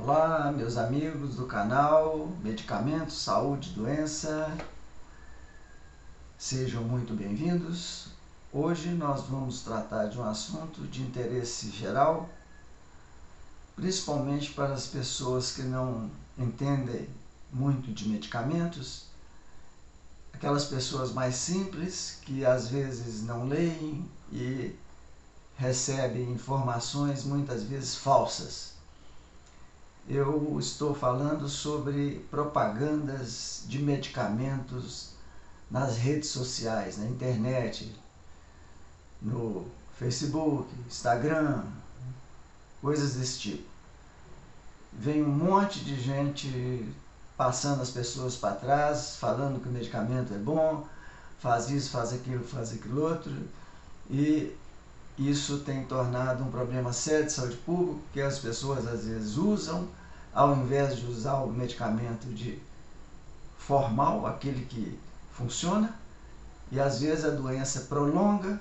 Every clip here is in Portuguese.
Olá, meus amigos do canal Medicamentos, Saúde e Doença, sejam muito bem-vindos. Hoje nós vamos tratar de um assunto de interesse geral, principalmente para as pessoas que não entendem muito de medicamentos, aquelas pessoas mais simples que às vezes não leem e recebem informações muitas vezes falsas. Eu estou falando sobre propagandas de medicamentos nas redes sociais, na internet, no Facebook, Instagram, coisas desse tipo. Vem um monte de gente passando as pessoas para trás, falando que o medicamento é bom, faz isso, faz aquilo outro, e isso tem tornado um problema sério de saúde pública, porque as pessoas às vezes usam, ao invés de usar o medicamento formal, aquele que funciona, e às vezes a doença prolonga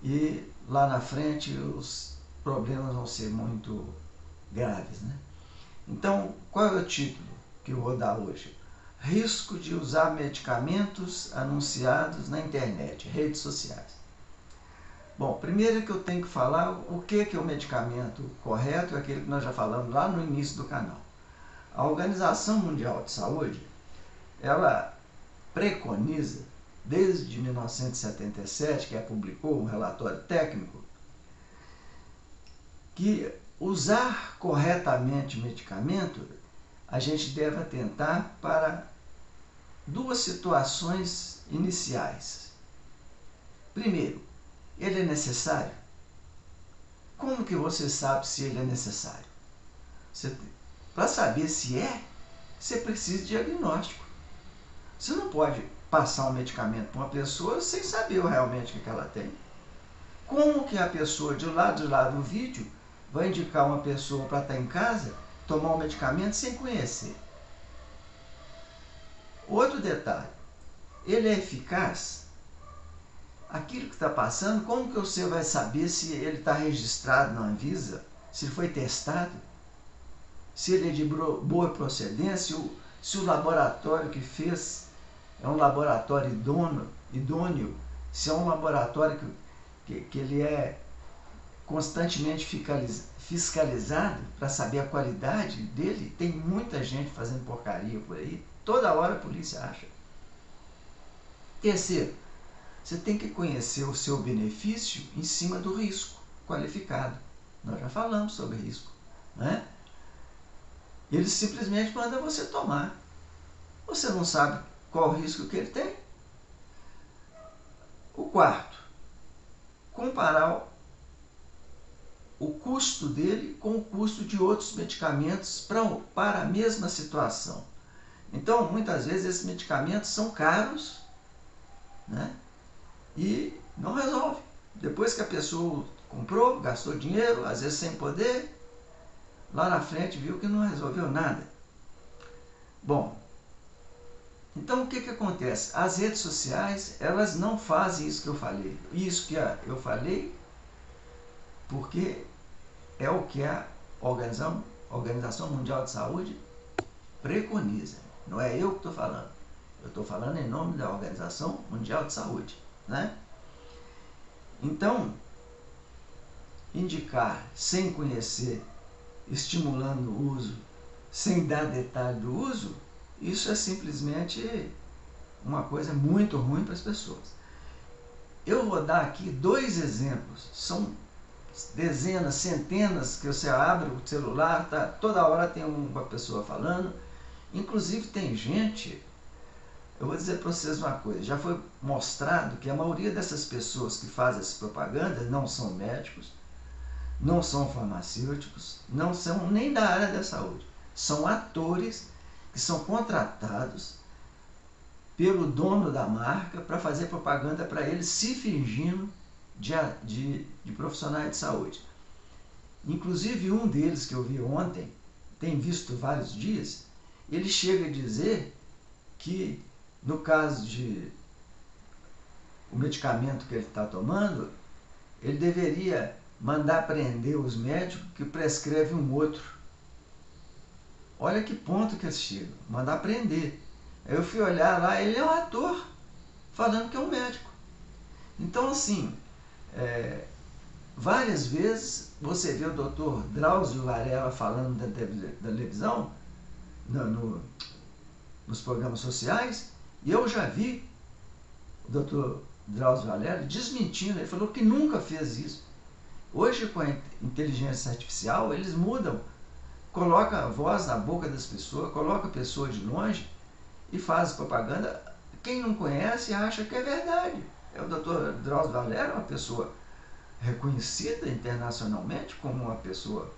e lá na frente os problemas vão ser muito graves, né? Então, qual é o título que eu vou dar hoje? Risco de usar medicamentos anunciados na internet, redes sociais. Bom, primeiro que eu tenho que falar o que é o medicamento correto, é aquele que nós já falamos lá no início do canal. A Organização Mundial de Saúde, ela preconiza, desde 1977, que ela publicou um relatório técnico, que usar corretamente medicamento, a gente deve atentar para duas situações iniciais. Primeiro, ele é necessário? Como que você sabe se ele é necessário? Para saber se é, você precisa de diagnóstico. Você não pode passar um medicamento para uma pessoa sem saber realmente o que ela tem. Como que a pessoa de lá do vídeo vai indicar uma pessoa para estar em casa, tomar um medicamento sem conhecer? Outro detalhe, ele é eficaz? Aquilo que está passando, como que você vai saber se ele está registrado na Anvisa, se ele foi testado, se ele é de boa procedência, se o laboratório que fez é um laboratório idôneo, se é um laboratório que ele é constantemente fiscalizado para saber a qualidade dele. Tem muita gente fazendo porcaria por aí, toda hora a polícia acha. Terceiro, você tem que conhecer o seu benefício em cima do risco qualificado. Nós já falamos sobre risco, né? Ele simplesmente manda você tomar. Você não sabe qual o risco que ele tem. O quarto, comparar o custo dele com o custo de outros medicamentos para a mesma situação. Então, muitas vezes esses medicamentos são caros, né? E não resolve. Depois que a pessoa comprou, gastou dinheiro, às vezes sem poder, lá na frente viu que não resolveu nada. Bom, então o que acontece? As redes sociais, elas não fazem isso que eu falei. Isso que eu falei, porque é o que a Organização Mundial de Saúde preconiza. Não é eu que estou falando. Eu estou falando em nome da Organização Mundial de Saúde, né? Então, indicar sem conhecer, estimulando o uso, sem dar detalhe do uso, isso é simplesmente uma coisa muito ruim para as pessoas. Eu vou dar aqui dois exemplos. São dezenas, centenas que você abre o celular, tá, toda hora tem uma pessoa falando. Inclusive tem gente, eu vou dizer para vocês uma coisa, já foi mostrado que a maioria dessas pessoas que fazem essa propaganda não são médicos, não são farmacêuticos, não são nem da área da saúde. São atores que são contratados pelo dono da marca para fazer propaganda para eles, se fingindo de profissionais de saúde. Inclusive um deles que eu vi ontem, tem visto vários dias, ele chega a dizer que no caso de o medicamento que ele está tomando, ele deveria mandar prender os médicos que prescrevem um outro. Olha que ponto que eles chegam, mandar prender. Aí eu fui olhar lá, ele é um ator, falando que é um médico. Então, assim, várias vezes você vê o Dr. Drauzio Varela falando da televisão, nos programas sociais, e eu já vi o Dr. Drauzio Varela desmentindo, ele falou que nunca fez isso. Hoje, com a inteligência artificial, eles mudam, colocam a voz na boca das pessoas, colocam a pessoa de longe e fazem propaganda. Quem não conhece acha que é verdade. O Dr. Drauzio Varela é uma pessoa reconhecida internacionalmente como uma pessoa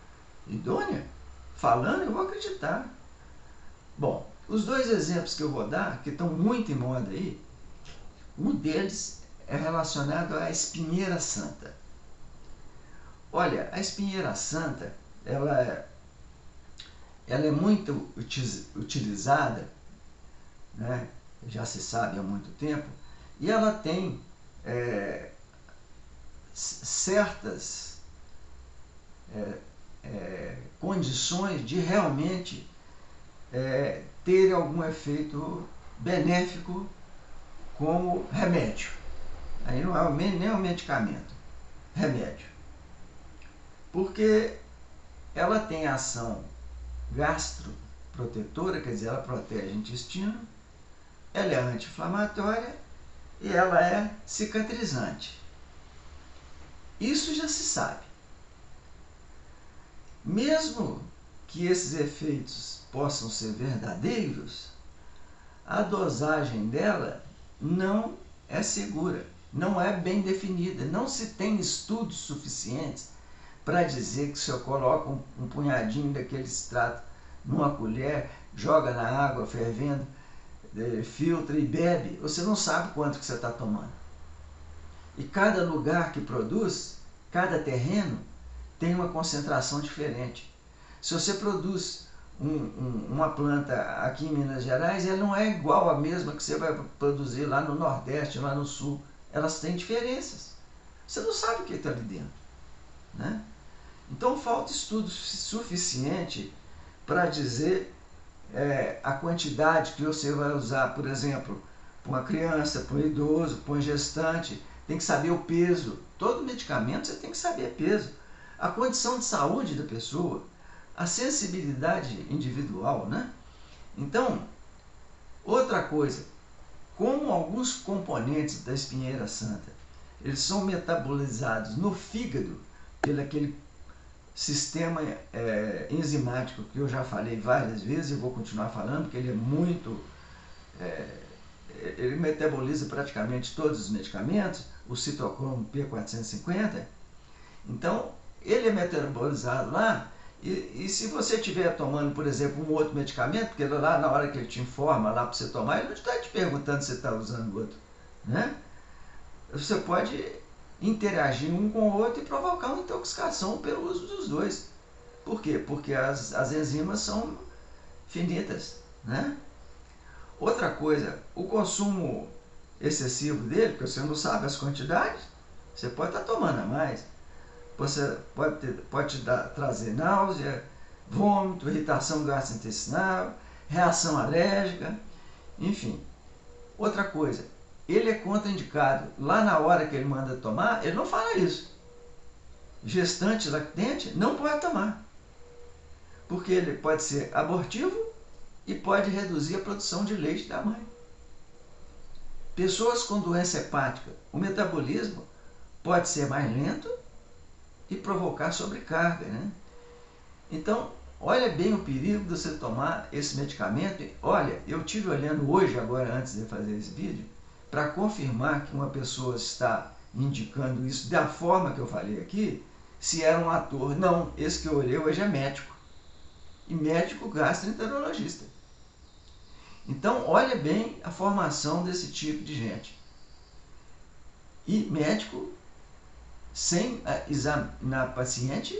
idônea, falando, eu vou acreditar. Bom, os dois exemplos que eu vou dar, que estão muito em moda aí, um deles é relacionado à espinheira santa. Olha, a espinheira santa, ela é muito utilizada, né? Já se sabe há muito tempo, e ela tem certas condições de realmente ter algum efeito benéfico como remédio. Aí não é nem um medicamento, remédio. Porque ela tem ação gastroprotetora, quer dizer, ela protege o intestino, ela é anti-inflamatória e ela é cicatrizante. Isso já se sabe. Mesmo que esses efeitos possam ser verdadeiros, a dosagem dela não é segura, não é bem definida, não se tem estudos suficientes para dizer que se eu coloco um punhadinho daquele extrato numa colher, joga na água fervendo, filtra e bebe, você não sabe quanto que você está tomando. E cada lugar que produz, cada terreno, tem uma concentração diferente. Se você produz uma planta aqui em Minas Gerais, ela não é igual à mesma que você vai produzir lá no Nordeste, lá no Sul. Elas têm diferenças. Você não sabe o que está ali dentro, né? Então falta estudo suficiente para dizer a quantidade que você vai usar, por exemplo, para uma criança, para um idoso, para um gestante. Tem que saber o peso. Todo medicamento você tem que saber peso. A condição de saúde da pessoa, a sensibilidade individual, né? Então, outra coisa, como alguns componentes da espinheira santa, eles são metabolizados no fígado pelo aquele sistema enzimático que eu já falei várias vezes e vou continuar falando, porque ele é muito... ele metaboliza praticamente todos os medicamentos, o citocromo P450. Então, ele é metabolizado lá, e se você estiver tomando, por exemplo, um outro medicamento, porque lá na hora que ele te informa lá para você tomar, ele não está te perguntando se você está usando o outro, né? Você pode interagir um com o outro e provocar uma intoxicação pelo uso dos dois. Por quê? Porque as enzimas são finitas, né? Outra coisa, o consumo excessivo dele, porque você não sabe as quantidades, você pode estar tomando a mais. Você pode trazer náusea, vômito, irritação gastrointestinal, reação alérgica, enfim. Outra coisa, ele é contraindicado. Lá na hora que ele manda tomar, ele não fala isso. Gestante, lactente, não pode tomar. Porque ele pode ser abortivo e pode reduzir a produção de leite da mãe. Pessoas com doença hepática, o metabolismo pode ser mais lento e provocar sobrecarga, né? Então, olha bem o perigo de você tomar esse medicamento. Olha, eu estive olhando hoje, agora antes de fazer esse vídeo, para confirmar que uma pessoa está indicando isso da forma que eu falei aqui, se era um ator. Não, esse que eu olhei hoje é médico. E médico gastroenterologista. Então, olha bem a formação desse tipo de gente. E médico sem examinar paciente,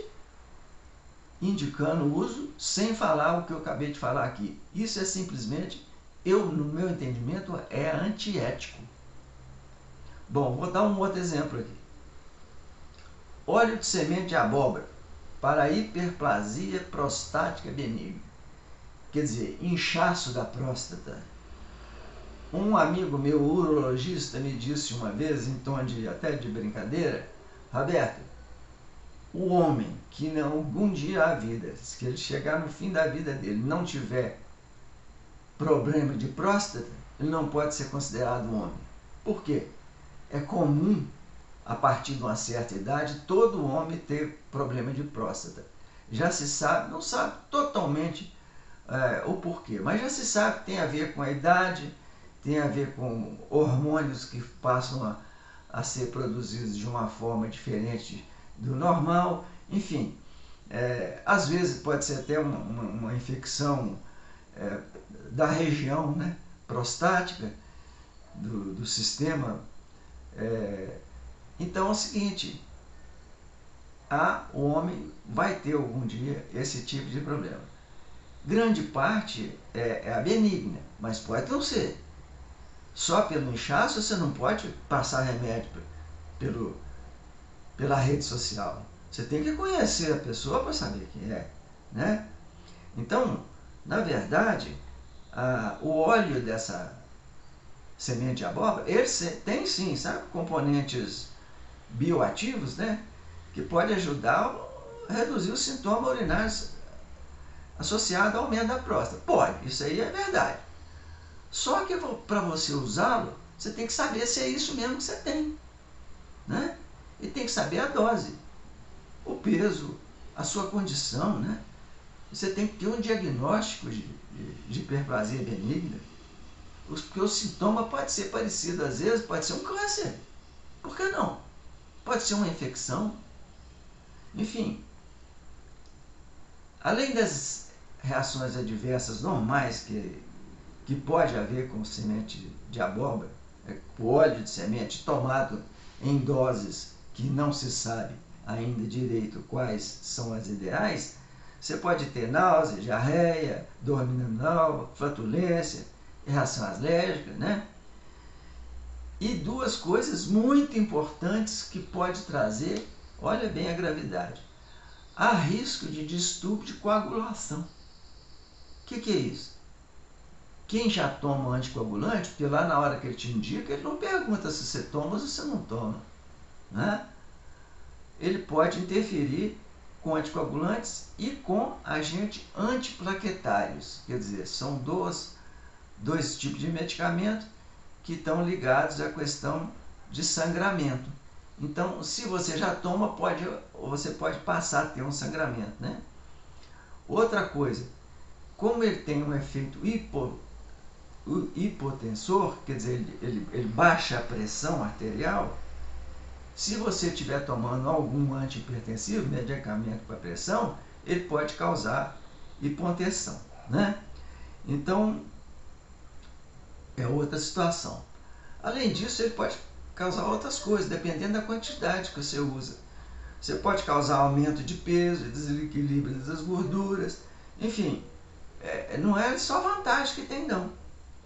indicando o uso, sem falar o que eu acabei de falar aqui. Isso é simplesmente, no meu entendimento, é antiético. Bom, vou dar um outro exemplo aqui. Óleo de semente de abóbora para hiperplasia prostática benigna. quer dizer, inchaço da próstata. Um amigo meu, urologista, me disse uma vez, em tom até de brincadeira: Roberto, o homem que não, algum dia a vida, que ele chegar no fim da vida dele, não tiver problema de próstata, ele não pode ser considerado homem. Por quê? É comum, a partir de uma certa idade, todo homem ter problema de próstata. Já se sabe, não sabe totalmente o porquê, mas já se sabe que tem a ver com a idade, tem a ver com hormônios que passam a ser produzidos de uma forma diferente do normal, enfim. Às vezes pode ser até uma infecção da região, né, prostática, do sistema. Então é o seguinte, o homem vai ter algum dia esse tipo de problema. Grande parte é a benigna, mas pode não ser. Só pelo inchaço você não pode passar remédio pela rede social. Você tem que conhecer a pessoa para saber quem é, né? Então, na verdade, o óleo dessa semente de abóbora, ele tem sim, sabe, componentes bioativos, né? Que pode ajudar a reduzir os sintomas urinários associados ao aumento da próstata. Pode, isso aí é verdade. Só que para você usá-lo, você tem que saber se é isso mesmo que você tem, né? E tem que saber a dose, o peso, a sua condição, né? Você tem que ter um diagnóstico de hiperplasia benigna, porque o sintoma pode ser parecido, às vezes pode ser um câncer, por que não? Pode ser uma infecção, enfim. Além das reações adversas normais que pode haver com semente de abóbora, o óleo de semente tomado em doses que não se sabe ainda direito quais são as ideais, você pode ter náusea, diarreia, dor abdominal, flatulência, reação alérgica, né? E duas coisas muito importantes que pode trazer, olha bem a gravidade: há risco de distúrbio de coagulação. O que é isso? Quem já toma anticoagulante, porque lá na hora que ele te indica, ele não pergunta se você toma ou se você não toma, né? Ele pode interferir com anticoagulantes e com agentes antiplaquetários. Quer dizer, são dois tipos de medicamento que estão ligados à questão de sangramento. Então, se você já toma, você pode passar a ter um sangramento, né? Outra coisa, como ele tem um efeito hipotensor, quer dizer, ele baixa a pressão arterial, se você estiver tomando algum antihipertensivo, medicamento para pressão, ele pode causar hipotensão, né? Então, é outra situação. Além disso, ele pode causar outras coisas, dependendo da quantidade que você usa. Você pode causar aumento de peso, desequilíbrio das gorduras, enfim, não é só vantagem que tem não,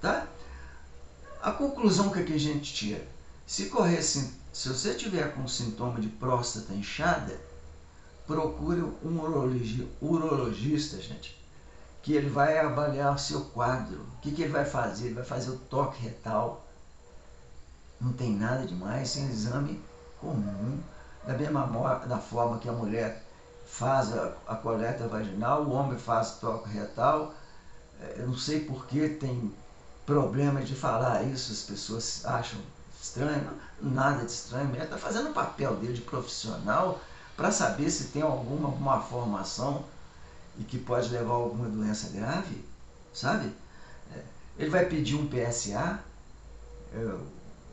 tá? A conclusão que a gente tira: se você tiver com sintoma de próstata inchada, procure um urologista, gente, que ele vai avaliar o seu quadro. O que ele vai fazer? Ele vai fazer o toque retal. Não tem nada demais, é um exame comum, da forma que a mulher faz a coleta vaginal, o homem faz o toque retal. Eu não sei por que tem problema de falar isso, as pessoas acham estranho. Nada de estranho, ele está fazendo o papel dele de profissional para saber se tem alguma malformação e que pode levar a alguma doença grave, sabe? Ele vai pedir um PSA,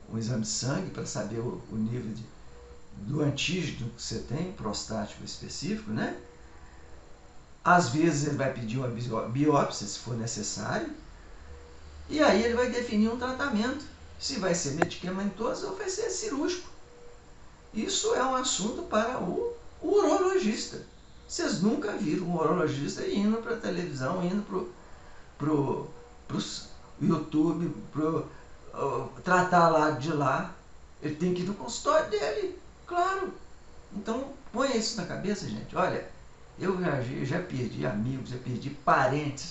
um exame de sangue, para saber o nível do antígeno que você tem, prostático específico, né? Às vezes ele vai pedir uma biópsia, se for necessário, e aí ele vai definir um tratamento, se vai ser medicamentoso ou vai ser cirúrgico. Isso é um assunto para o urologista. Vocês nunca viram um urologista indo para a televisão, indo para o YouTube, tratar lá de lá. Ele tem que ir no consultório dele, claro. Então, ponha isso na cabeça, gente. Olha, eu já perdi amigos, já perdi parentes